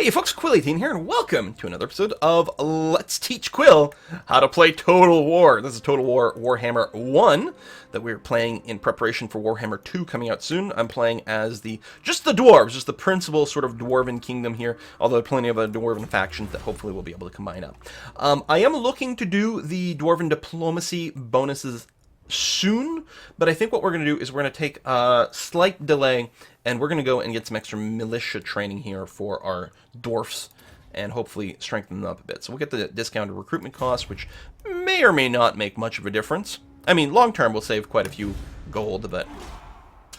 Hey folks, Quill18 here, and welcome to another episode of Let's Teach Quill how to play Total War. This is Total War Warhammer 1 that we're playing in preparation for Warhammer 2 coming out soon. I'm playing as just the dwarves, just the principal sort of dwarven kingdom here, although plenty of other dwarven factions that hopefully we'll be able to combine up. I am looking to do the dwarven diplomacy bonuses soon, but I think what we're going to do is we're going to take a slight delay and we're going to go and get some extra militia training here for our dwarfs and hopefully strengthen them up a bit. So we'll get the discounted recruitment costs, which may or may not make much of a difference. I mean, long term we'll save quite a few gold, but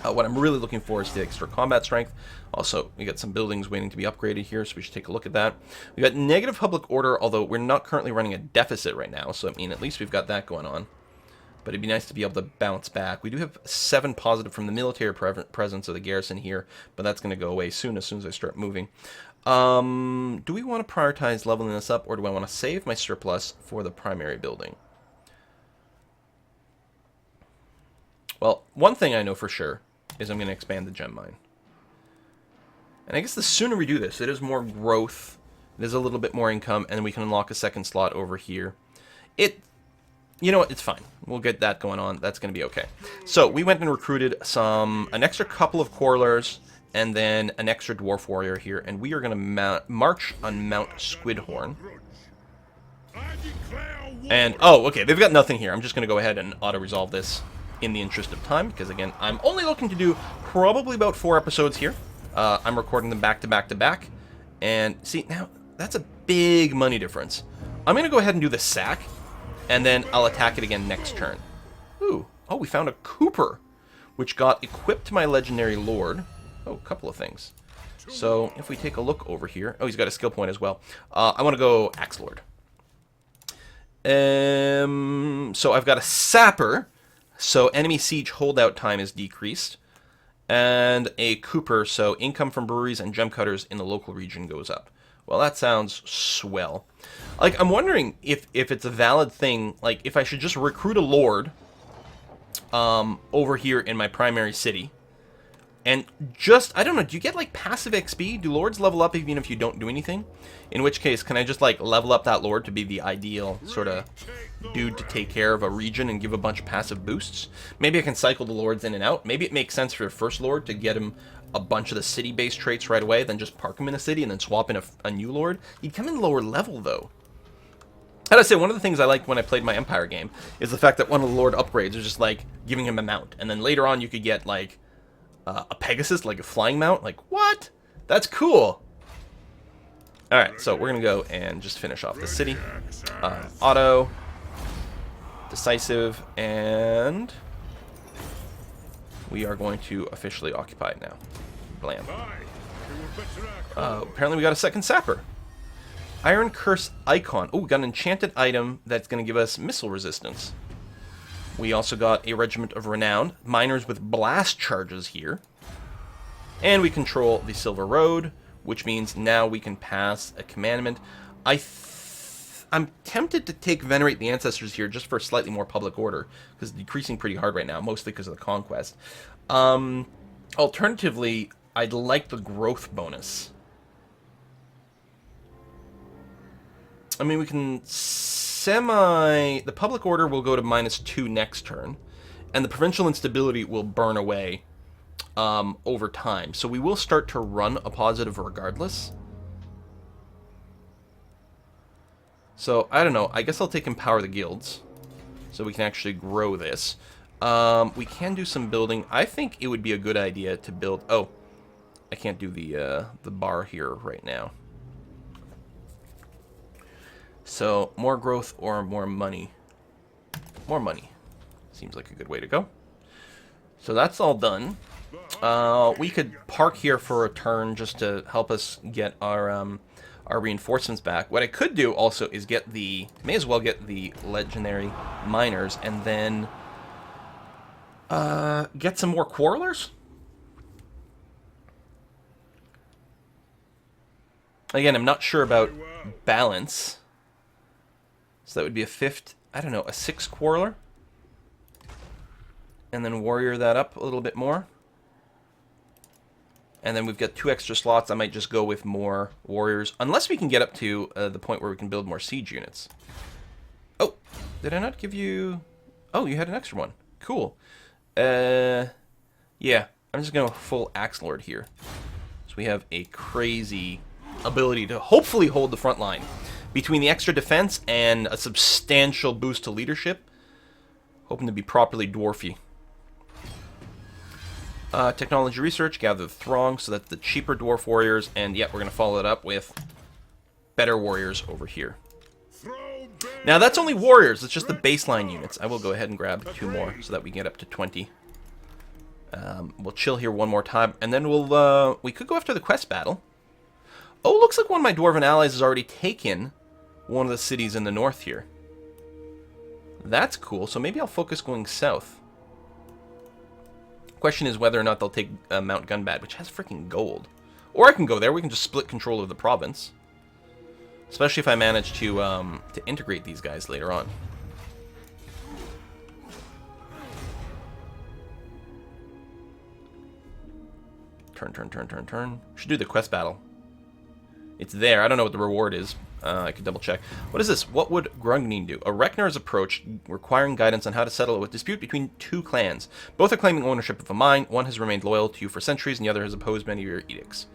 what I'm really looking for is the extra combat strength. Also, we got some buildings waiting to be upgraded here, so we should take a look at that. We got negative public order, although we're not currently running a deficit right now, so I mean, at least we've got that going on. But it'd be nice to be able to bounce back. We do have 7 positive from the military presence of the garrison here, but that's going to go away soon as I start moving. Do we want to prioritize leveling this up, or do I want to save my surplus for the primary building? Well, one thing I know for sure is I'm going to expand the gem mine. And I guess the sooner we do this, it is more growth, it is a little bit more income, and we can unlock a second slot over here. You know what, it's fine. We'll get that going on. That's going to be okay. So we went and recruited an extra couple of quarrelers and then an extra dwarf warrior here, and we are going to march on Mount Squidhorn. And, oh, okay, they've got nothing here. I'm just going to go ahead and auto-resolve this in the interest of time, because, again, I'm only looking to do probably about 4 episodes here. I'm recording them back to back to back. And, see, now, that's a big money difference. I'm going to go ahead and do the sack, and then I'll attack it again next turn. Ooh. Oh, we found a Cooper, which got equipped to my legendary lord. Oh, a couple of things. So, if we take a look over here... Oh, he's got a skill point as well. I want to go Axe Lord. So, I've got a Sapper, so enemy siege holdout time is decreased. And a Cooper, so income from breweries and gem cutters in the local region goes up. Well, that sounds swell. Like, I'm wondering if it's a valid thing, like, if I should just recruit a lord over here in my primary city. And just, I don't know, do you get, like, passive XP? Do lords level up even if you don't do anything? In which case, can I just, like, level up that lord to be the ideal sort of dude to take care of a region and give a bunch of passive boosts? Maybe I can cycle the lords in and out. Maybe it makes sense for the first lord to get him a bunch of the city-based traits right away, then just park him in a city and then swap in a new lord. He'd come in lower level, though. I gotta say, one of the things I liked when I played my Empire game is the fact that one of the lord upgrades is just, like, giving him a mount. And then later on you could get, like, a Pegasus, like a flying mount. Like, what? That's cool. Alright, so we're gonna go and just finish off the city. Auto. Decisive. And we are going to officially occupy it now. Blam. Apparently we got a second Sapper. Iron Curse Icon. Oh, we got an enchanted item that's going to give us missile resistance. We also got a Regiment of Renown. Miners with blast charges here. And we control the Silver Road, which means now we can pass a commandment. I'm tempted to take Venerate the Ancestors here just for slightly more public order, because it's decreasing pretty hard right now, mostly because of the conquest. Alternatively, I'd like the growth bonus. I mean, we can the public order will go to -2 next turn, and the provincial instability will burn away over time. So we will start to run a positive regardless. So, I don't know. I guess I'll take Empower the Guilds, so we can actually grow this. We can do some building. I think it would be a good idea to build... Oh, I can't do the bar here right now. So, more growth or more money? More money. Seems like a good way to go. So that's all done. We could park here for a turn just to help us get our reinforcements back. What I could do also is may as well get the legendary miners and then get some more quarrelers. Again, I'm not sure about balance. So that would be a 5th, I don't know, a 6th quarreler. And then warrior that up a little bit more. And then we've got 2 extra slots. I might just go with more warriors, unless we can get up to the point where we can build more siege units. Oh, did I not give you... Oh, you had an extra one. Cool. Yeah, I'm just going to go full Axe Lord here. So we have a crazy ability to hopefully hold the front line. Between the extra defense and a substantial boost to leadership, hoping to be properly dwarfy. Technology research, gather the throng, so that's the cheaper dwarf warriors, and yet we're going to follow it up with better warriors over here. Now that's only warriors, it's just the baseline units. I will go ahead and grab 2 more so that we get up to 20. We'll chill here one more time, and then we could go after the quest battle. Oh, looks like one of my dwarven allies has already taken one of the cities in the north here. That's cool, so maybe I'll focus going south. Question is whether or not they'll take Mount Gunbad, which has freaking gold. Or I can go there. We can just split control of the province. Especially if I manage to integrate these guys later on. Turn. Should do the quest battle. It's there. I don't know what the reward is. I could double check. What is this? What would Grungnin do? A Reknar is approached, requiring guidance on how to settle a dispute between 2 clans. Both are claiming ownership of a mine. One has remained loyal to you for centuries, and the other has opposed many of your edicts.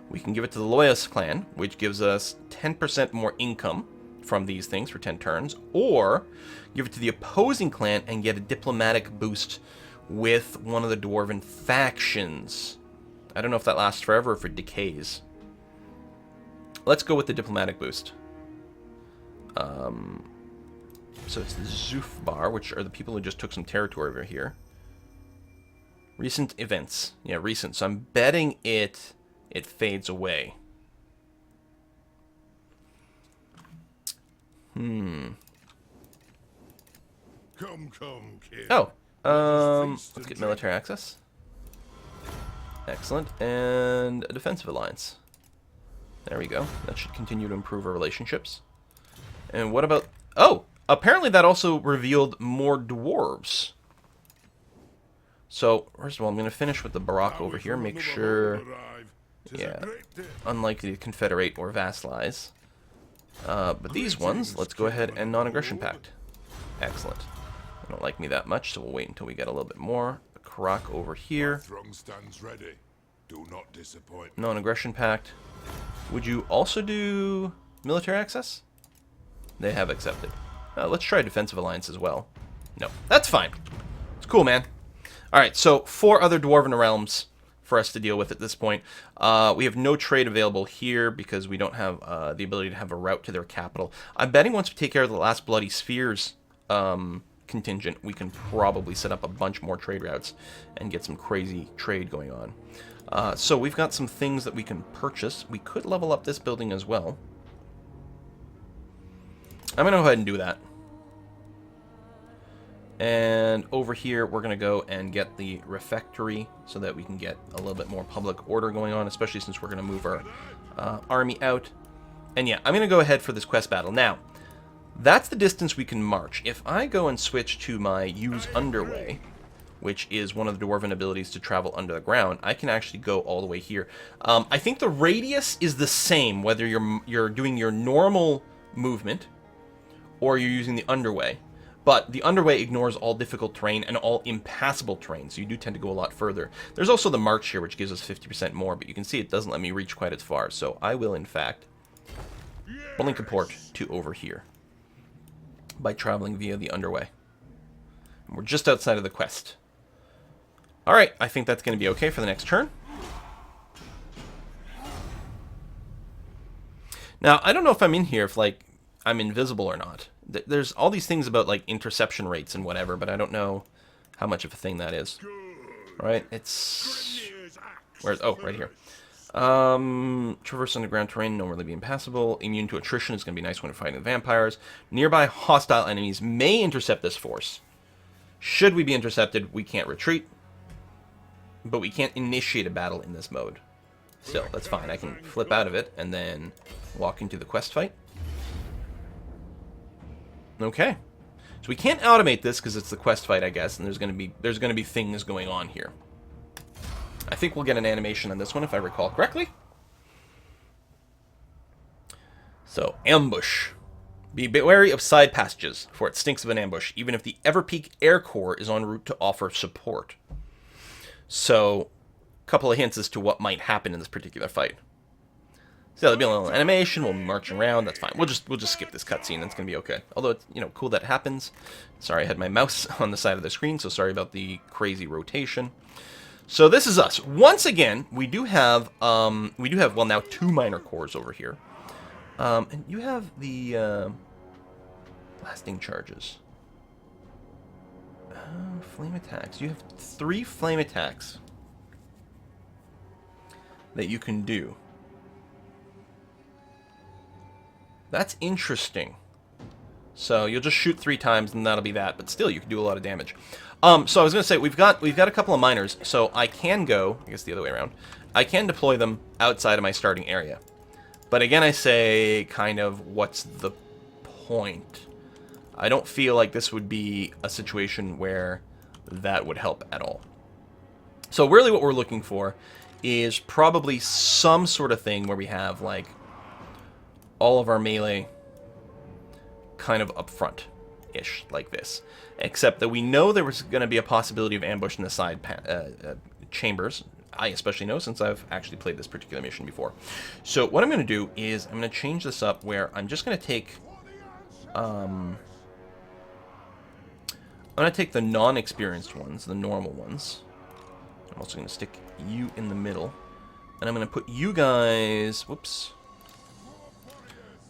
We can give it to the Loyalist clan, which gives us 10% more income from these things for 10 turns, or give it to the opposing clan and get a diplomatic boost with one of the Dwarven factions. I don't know if that lasts forever or if it decays. Let's go with the diplomatic boost. So it's the Zufbar, which are the people who just took some territory over here. Recent events. Yeah, recent. So I'm betting it fades away. Come, kid. Oh, let's get military access. Excellent. And a defensive alliance. There we go. That should continue to improve our relationships. And what about... Oh! Apparently that also revealed more dwarves. So, first of all, I'm going to finish with the Barak over here. Make sure... Yeah. Unlikely to confederate or vassalize. But these ones, let's go ahead and non-aggression pact. Excellent. They don't like me that much, so we'll wait until we get a little bit more. The Karak over here. Do not disappoint. Non-aggression pact. Would you also do military access? They have accepted. Let's try defensive alliance as well. No, that's fine. It's cool, man. Alright, so 4 other Dwarven realms for us to deal with at this point. We have no trade available here because we don't have the ability to have a route to their capital. I'm betting once we take care of the last Bloody Spheres contingent, we can probably set up a bunch more trade routes and get some crazy trade going on. So we've got some things that we can purchase. We could level up this building as well. I'm going to go ahead and do that. And over here, we're going to go and get the refectory so that we can get a little bit more public order going on, especially since we're going to move our army out. And yeah, I'm going to go ahead for this quest battle. Now, that's the distance we can march. If I go and switch to my use underway, which is one of the Dwarven abilities to travel under the ground, I can actually go all the way here. I think the radius is the same whether you're doing your normal movement or you're using the underway. But the underway ignores all difficult terrain and all impassable terrain, so you do tend to go a lot further. There's also the march here, which gives us 50% more, but you can see it doesn't let me reach quite as far. So I will, in fact, link a port to over here by traveling via the underway. And we're just outside of the quest. Alright, I think that's going to be okay for the next turn. Now, I don't know if I'm in here, if, like, I'm invisible or not. There's all these things about, like, interception rates and whatever, but I don't know how much of a thing that is. Alright, it's... Where's... Oh, right here. Traverse underground terrain, no really be impassable. Immune to attrition is going to be nice when we're fighting the vampires. Nearby hostile enemies may intercept this force. Should we be intercepted, we can't retreat. But we can't initiate a battle in this mode. Still, that's fine. I can flip out of it and then walk into the quest fight. Okay. So we can't automate this because it's the quest fight, I guess, and there's going to be things going on here. I think we'll get an animation on this one, if I recall correctly. So, ambush. Be wary of side passages, for it stinks of an ambush, even if the Everpeak Air Corps is en route to offer support. So, a couple of hints as to what might happen in this particular fight. So there'll be a little animation, we'll be marching around, that's fine. We'll just skip this cutscene, that's going to be okay. Although it's, cool that happens. Sorry, I had my mouse on the side of the screen, so sorry about the crazy rotation. So this is us. Once again, we do have, well, now 2 minor cores over here. And you have the blasting charges. Flame attacks. You have 3 flame attacks that you can do. That's interesting. So you'll just shoot 3 times and that'll be that. But still, you can do a lot of damage. So I was going to say, we've got a couple of miners. So I can go, I guess the other way around. I can deploy them outside of my starting area. But again, I say, kind of, what's the point? I don't feel like this would be a situation where that would help at all. So really what we're looking for is probably some sort of thing where we have, like, all of our melee kind of up front-ish, like this. Except that we know there was going to be a possibility of ambush in the side chambers. I especially know, since I've actually played this particular mission before. So what I'm going to do is I'm going to change this up where I'm just going to take I'm going to take the non-experienced ones, the normal ones. I'm also going to stick you in the middle. And I'm going to put you guys, whoops,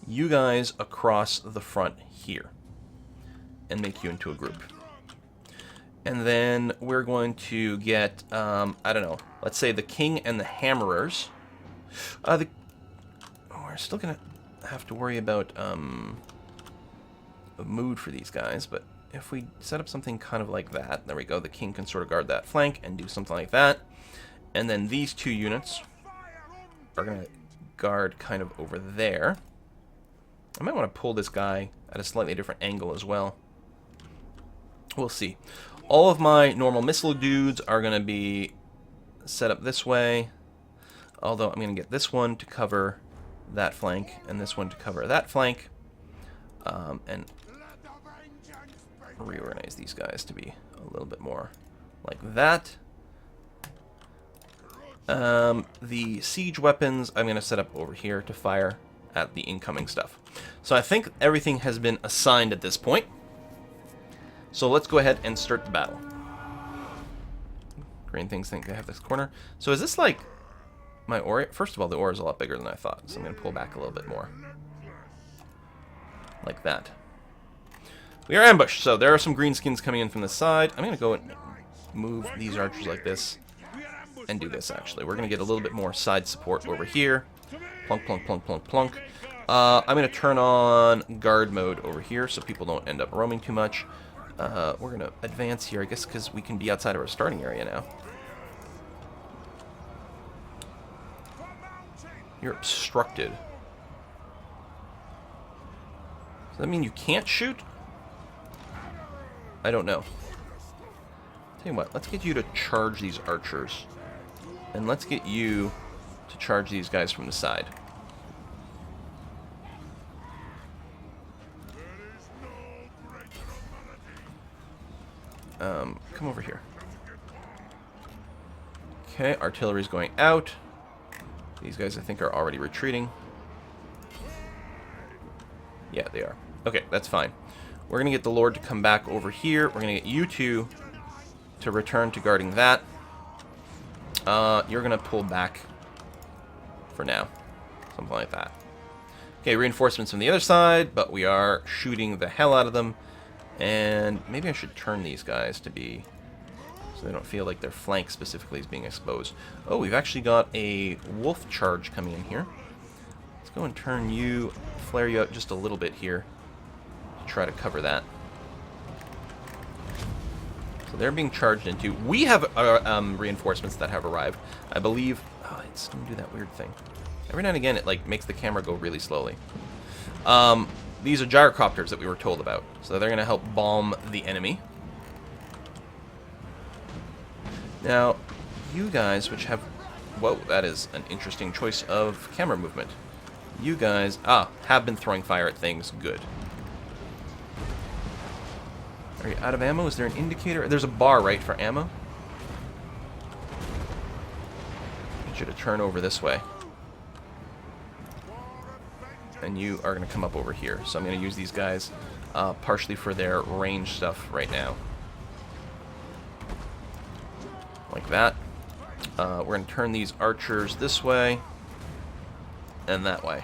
you guys across the front here. And make you into a group. And then we're going to get, I don't know, let's say the King and the Hammerers. We're still going to have to worry about a mood for these guys, but if we set up something kind of like that, there we go, the King can sort of guard that flank and do something like that. And then these 2 units are going to guard kind of over there. I might want to pull this guy at a slightly different angle as well. We'll see. All of my normal missile dudes are going to be set up this way. Although I'm going to get this one to cover that flank and this one to cover that flank. And reorganize these guys to be a little bit more like that. The siege weapons I'm going to set up over here to fire at the incoming stuff. So I think everything has been assigned at this point. So let's go ahead and start the battle. Green things think I have this corner. So is this like my ore? First of all, the ore is a lot bigger than I thought, so I'm going to pull back a little bit more. Like that. We are ambushed, so there are some greenskins coming in from the side. I'm going to go and move these archers like this and do this, actually. We're going to get a little bit more side support over here. Plunk, plunk, plunk, plunk, plunk. I'm going to turn on guard mode over here so people don't end up roaming too much. We're going to advance here, I guess, because we can be outside of our starting area now. You're obstructed. Does that mean you can't shoot? I don't know. Tell you what, let's get you to charge these archers. And let's get you to charge these guys from the side. Come over here. Okay, artillery's going out. These guys, I think, are already retreating. Yeah, they are. Okay, that's fine. We're going to get the Lord to come back over here. We're going to get you two to return to guarding that. You're going to pull back for now. Something like that. Okay, reinforcements from the other side, but we are shooting the hell out of them. And maybe I should turn these guys to be... so they don't feel like their flank specifically is being exposed. Oh, we've actually got a wolf charge coming in here. Let's go and turn you, flare you out just a little bit here to try to cover that. So they're being charged into. We have reinforcements that have arrived. I believe... oh, it's going to do that weird thing. Every now and again, it like makes the camera go really slowly. These are gyrocopters that we were told about. So they're going to help bomb the enemy. Now, you guys, which have... Whoa, that is an interesting choice of camera movement. You guys... have been throwing fire at things. Good. Are you out of ammo? Is there an indicator? There's a bar, right, for ammo? Get you to turn over this way. And you are going to come up over here. So I'm going to use these guys partially for their range stuff right now. Like that. We're going to turn these archers this way and that way.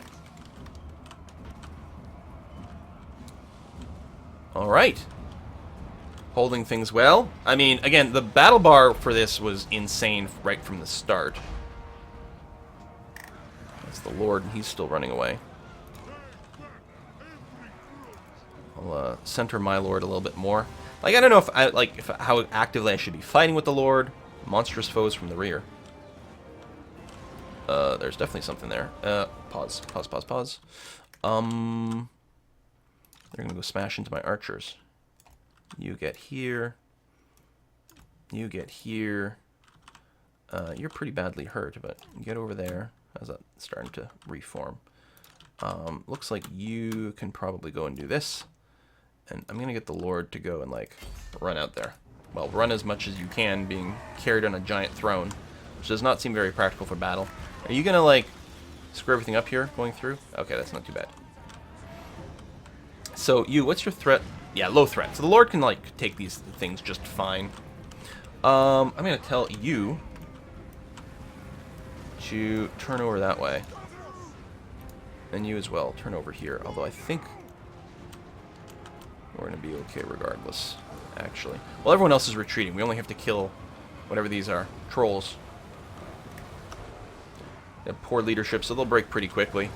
Alright. Holding things well. I mean, again, the battle bar for this was insane right from the start. That's the Lord, and he's still running away. I'll center my Lord a little bit more. Like, I don't know if how actively I should be fighting with the Lord. Monstrous foes from the rear. There's definitely something there. Pause. They're gonna go smash into my archers. You get here. You get here. You're pretty badly hurt, but get over there. How's that starting to reform? Looks like you can probably go and do this. And I'm going to get the Lord to go and, like, run out there. Well, run as much as you can, being carried on a giant throne, which does not seem very practical for battle. Are you going to, like, screw everything up here going through? Okay, that's not too bad. So, you, what's your threat? Yeah, low threat. So the Lord can, like, take these things just fine. I'm going to tell you to turn over that way. And you as well, turn over here. Although I think we're going to be okay regardless, actually. Well, everyone else is retreating. We only have to kill whatever these are. Trolls. They have poor leadership, so they'll break pretty quickly.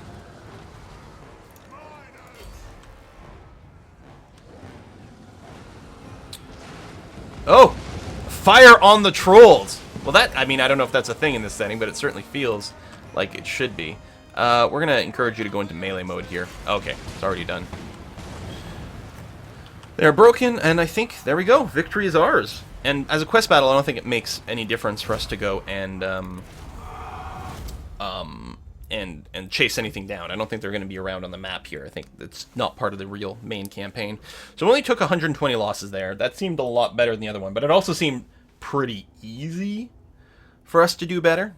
Oh! Fire on the trolls! Well, that, I mean, I don't know if that's a thing in this setting, but it certainly feels like it should be. We're going to encourage you to go into melee mode here. Okay, it's already done. They're broken, and I think, there we go, victory is ours. And as a quest battle, I don't think it makes any difference for us to go and chase anything down. I don't think they're going to be around on the map here. I think it's not part of the real main campaign. So we only took 120 losses there. That seemed a lot better than the other one, but it also seemed pretty easy for us to do better.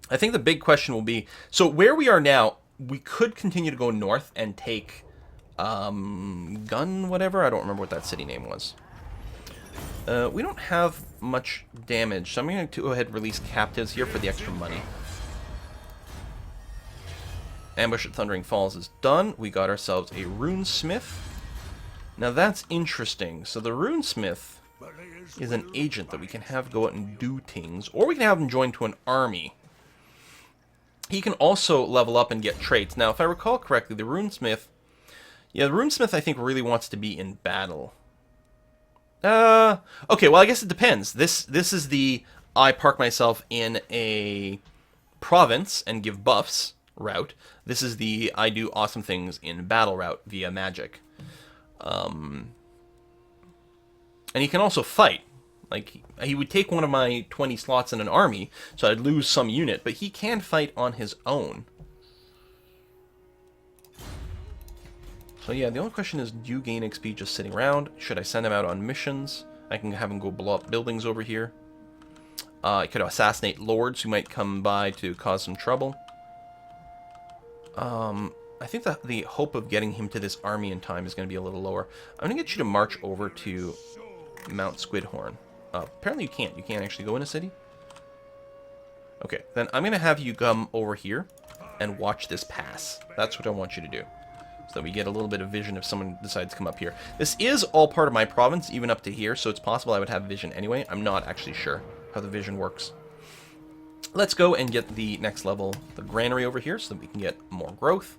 I think the big question will be, so where we are now, we could continue to go north and take whatever. I don't remember what that city name was. We don't have much damage, so I'm going to go ahead and release captives here for the extra money. Ambush at Thundering Falls is done. We got ourselves a runesmith. Now that's interesting. So the runesmith is an agent that we can have go out and do things, or we can have him join to an army. He can also level up and get traits. Now, if I recall correctly, the runesmith... Yeah, the runesmith, I think, really wants to be in battle. Okay, well, I guess it depends. This is the I park myself in a province and give buffs route. This is the I do awesome things in battle route via magic. And he can also fight. Like, he would take one of my 20 slots in an army, so I'd lose some unit, but he can fight on his own. So yeah, the only question is, do you gain XP just sitting around? Should I send him out on missions? I can have him go blow up buildings over here. I could assassinate lords who might come by to cause some trouble. I think that the hope of getting him to this army in time is going to be a little lower. I'm going to get you to march over to Mount Squidhorn. Apparently you can't. You can't actually go in a city? Okay, then I'm going to have you come over here and watch this pass. That's what I want you to do. So that we get a little bit of vision if someone decides to come up here. This is all part of my province, even up to here, so it's possible I would have vision anyway. I'm not actually sure how the vision works. Let's go and get the next level, the granary over here, so that we can get more growth.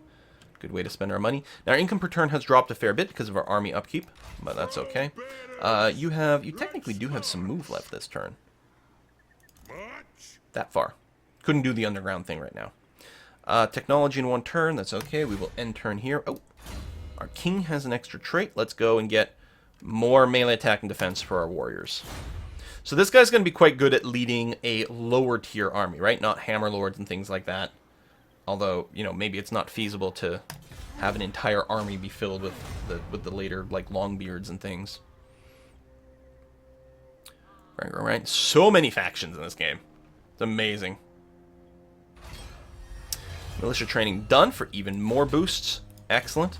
Good way to spend our money. Now, our income per turn has dropped a fair bit because of our army upkeep, but that's okay. You technically do have some move left this turn. That far. Couldn't do the underground thing right now. Technology in one turn, that's okay. We will end turn here. Oh, our king has an extra trait. Let's go and get more melee attack and defense for our warriors. So this guy's going to be quite good at leading a lower tier army, right? Not hammer lords and things like that. Although, you know, maybe it's not feasible to have an entire army be filled with the later, like, Longbeards and things. Right? So many factions in this game. It's amazing. Militia training done for even more boosts. Excellent.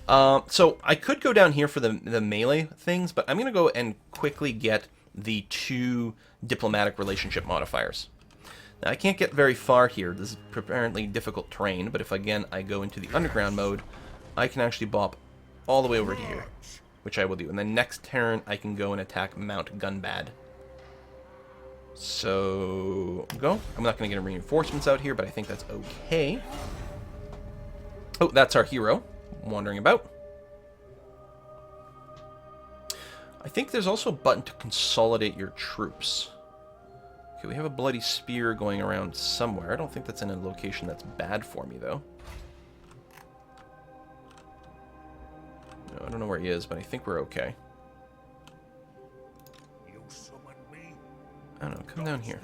So I could go down here for the melee things, but I'm going to go and quickly get the 2 diplomatic relationship modifiers. Now, I can't get very far here. This is apparently difficult terrain, but if, again, I go into the underground mode, I can actually bop all the way over to here, which I will do. And then next turn, I can go and attack Mount Gunbad. So, go. I'm not going to get reinforcements out here, but I think that's okay. Oh, that's our hero wandering about. I think there's also a button to consolidate your troops. Okay, we have a bloody spear going around somewhere. I don't think that's in a location that's bad for me, though. No, I don't know where he is, but I think we're okay. I don't know, come down here.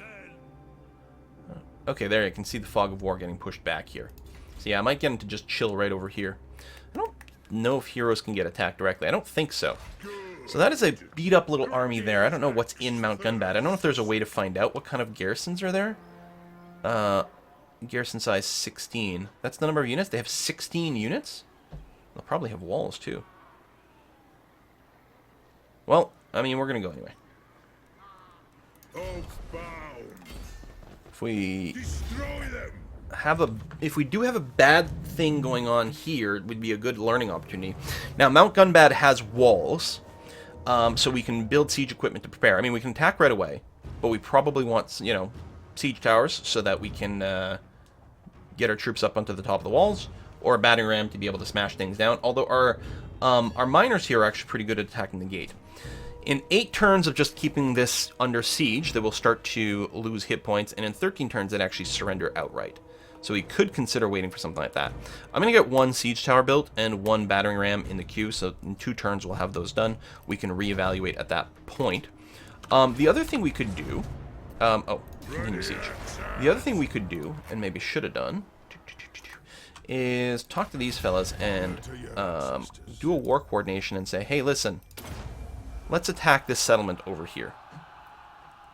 Okay, there you can see the fog of war getting pushed back here. So yeah, I might get him to just chill right over here. I don't know if heroes can get attacked directly. I don't think so. So that is a beat-up little army there. I don't know what's in Mount Gunbad. I don't know if there's a way to find out what kind of garrisons are there. Garrison size 16. That's the number of units? They have 16 units? They'll probably have walls, too. Well, I mean, we're going to go anyway. If we do have a bad thing going on here, it would be a good learning opportunity. Now, Mount Gunbad has walls, so we can build siege equipment to prepare. I mean, we can attack right away, but we probably want, you know, siege towers so that we can get our troops up onto the top of the walls, or a battering ram to be able to smash things down. Although our miners here are actually pretty good at attacking the gate. In 8 turns of just keeping this under siege, they will start to lose hit points, and in 13 turns, they'd actually surrender outright. So we could consider waiting for something like that. I'm going to get 1 siege tower built and 1 battering ram in the queue, so in 2 turns we'll have those done. We can reevaluate at that point. The other thing we could do... continue siege. The other thing we could do, and maybe should have done, is talk to these fellas and do a war coordination and say, hey, listen... let's attack this settlement over here.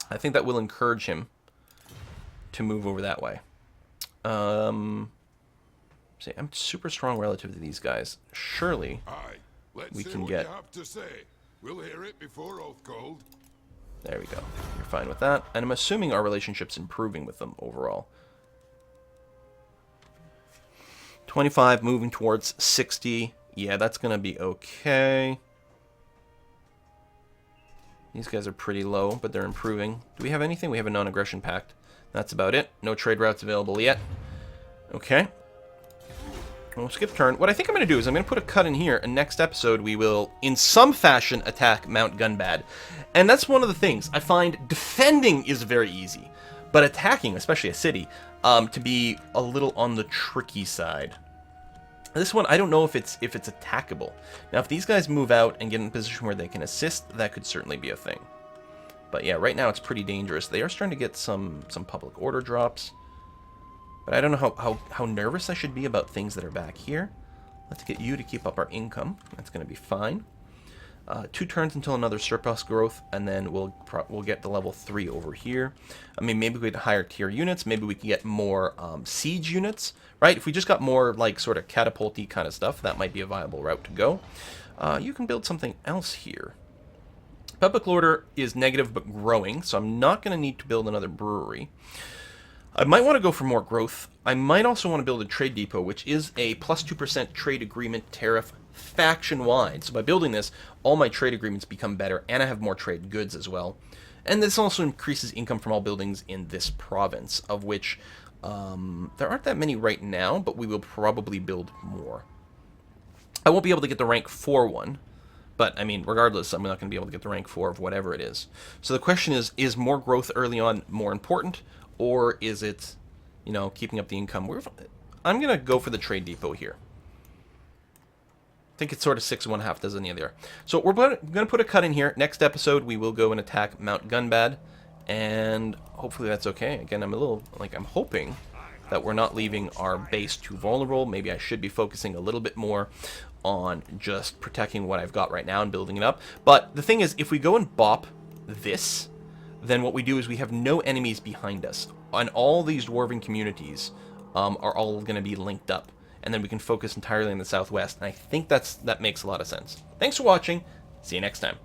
I think that will encourage him to move over that way. See, I'm super strong relative to these guys. Surely we can get... We'll hear it before oath cold. There we go. You're fine with that. And I'm assuming our relationship's improving with them overall. 25 moving towards 60. Yeah, that's going to be okay. These guys are pretty low, but they're improving. Do we have anything? We have a non-aggression pact. That's about it. No trade routes available yet. Okay. We'll skip turn. What I think I'm going to do is I'm going to put a cut in here, and next episode we will, in some fashion, attack Mount Gunbad. And that's one of the things. I find defending is very easy, but attacking, especially a city, to be a little on the tricky side. This one, I don't know if it's attackable. Now, if these guys move out and get in a position where they can assist, that could certainly be a thing. But yeah, right now it's pretty dangerous. They are starting to get some public order drops. But I don't know how nervous I should be about things that are back here. Let's get you to keep up our income. That's going to be fine. 2 turns until another surplus growth, and then we'll get to level 3 over here. I mean, maybe we get higher tier units. Maybe we can get more siege units, right? If we just got more, like, sort of catapult-y kind of stuff, that might be a viable route to go. You can build something else here. Public order is negative but growing, so I'm not going to need to build another brewery. I might want to go for more growth. I might also want to build a trade depot, which is a plus 2% trade agreement tariff faction-wide. So by building this, all my trade agreements become better, and I have more trade goods as well. And this also increases income from all buildings in this province, of which there aren't that many right now, but we will probably build more. I won't be able to get the rank 4 one, but, I mean, regardless, I'm not going to be able to get the rank 4 of whatever it is. So the question is more growth early on more important, or is it, you know, keeping up the income? I'm going to go for the trade depot here. think it's sort of 6 1/2 dozen the other. So we're going to put a cut in here. Next episode, we will go and attack Mount Gunbad, and hopefully that's okay. Again, I'm hoping that we're not leaving our base too vulnerable. Maybe I should be focusing a little bit more on just protecting what I've got right now and building it up. But the thing is, if we go and bop this, then what we do is we have no enemies behind us. And all these dwarven communities are all going to be linked up. And then we can focus entirely on the southwest. And I think that makes a lot of sense. Thanks for watching. See you next time.